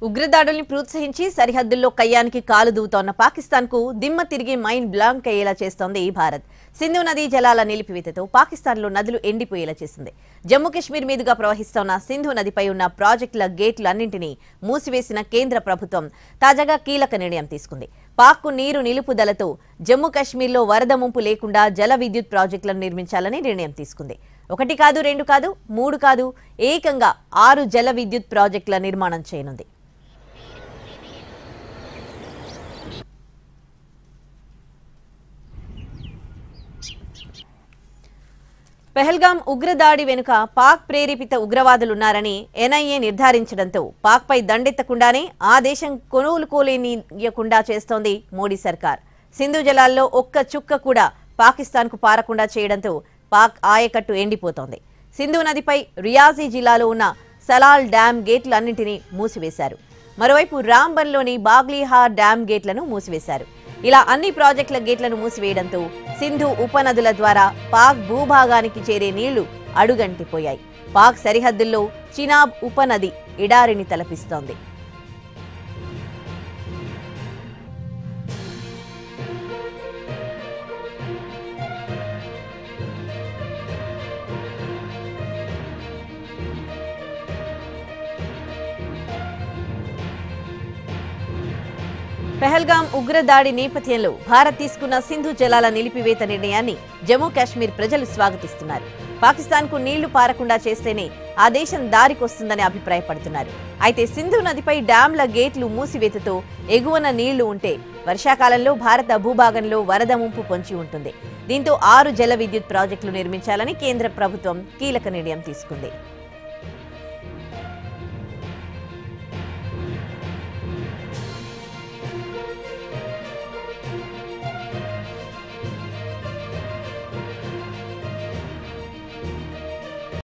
ఉగ్రదాడుల్ని ప్రోత్సహించి సరిహద్దుల్లో కయ్యానికి కాలు దూవుతోన్న పాకిస్తాన్కు దిమ్మ తిరిగి మైండ్ బ్లాంక్ అయ్యేలా చేస్తోంది భారత్. సింధు నదీ జలాల నిలిపివేతతో పాకిస్తాన్లో నదులు ఎండిపోయేలా చేసింది. జమ్మూ కశ్మీర్ మీదుగా ప్రవహిస్తోన్న సింధు నదిపై ఉన్న ప్రాజెక్టుల గేట్లన్నింటినీ మూసివేసిన కేంద్ర ప్రభుత్వం తాజాగా కీలక నిర్ణయం తీసుకుంది. పాక్కు నీరు నిలుపుదలతో జమ్మూ కశ్మీర్లో వరద ముంపు లేకుండా జల విద్యుత్ ప్రాజెక్టులను నిర్మించాలని నిర్ణయం తీసుకుంది. 1 కాదు 2 కాదు 3 కాదు ఏకంగా 6 జల విద్యుత్ ప్రాజెక్టుల నిర్మాణం చేయనుంది. పెహల్గాం ఉగ్రదాడి వెనుక పాక్ ప్రేరేపిత ఉగ్రవాదులున్నారని ఎన్ఐఏ నిర్ధారించడంతో పాక్పై దండెత్తకుండానే ఆ దేశం కొనుగోలుకోలేనియకుండా చేస్తోంది మోడీ సర్కార్. సింధు జలాల్లో ఒక్క చుక్క కూడా పాకిస్తాన్కు పారకుండా చేయడంతో పాక్ ఆయకట్టు ఎండిపోతోంది. సింధు నదిపై రియాసీ జిల్లాలో ఉన్న సలాల్ డ్యాం గేట్లన్నింటినీ మూసివేశారు. మరోవైపు రాంబన్లోని బాగ్లీహార్ డ్యాం గేట్లను మూసివేశారు. ఇలా అన్ని ప్రాజెక్టుల గేట్లను మూసివేయడంతో సింధు ఉపనదుల ద్వారా పాక్ భూభాగానికి చేరే నీళ్లు అడుగంటిపోయాయి. పాక్ సరిహద్దుల్లో చినాబ్ ఉపనది ఎడారిని తలపిస్తోంది. పెహల్గాం ఉగ్రదాడి నేపథ్యంలో భారత్ తీసుకున్న సింధు జలాల నిలిపివేత నిర్ణయాన్ని జమ్మూ కాశ్మీర్ ప్రజలు స్వాగతిస్తున్నారు. పాకిస్తాన్కు నీళ్లు పారకుండా చేస్తేనే ఆ దేశం దారికొస్తుందని అభిప్రాయపడుతున్నారు. అయితే సింధు నదిపై డ్యాంల గేట్లు మూసివేతతో ఎగువన నీళ్లు ఉంటే వర్షాకాలంలో భారత భూభాగంలో వరద ముంపు పొంచి ఉంటుంది. దీంతో 6 జల విద్యుత్ ప్రాజెక్టులు నిర్మించాలని కేంద్ర ప్రభుత్వం కీలక నిర్ణయం తీసుకుంది.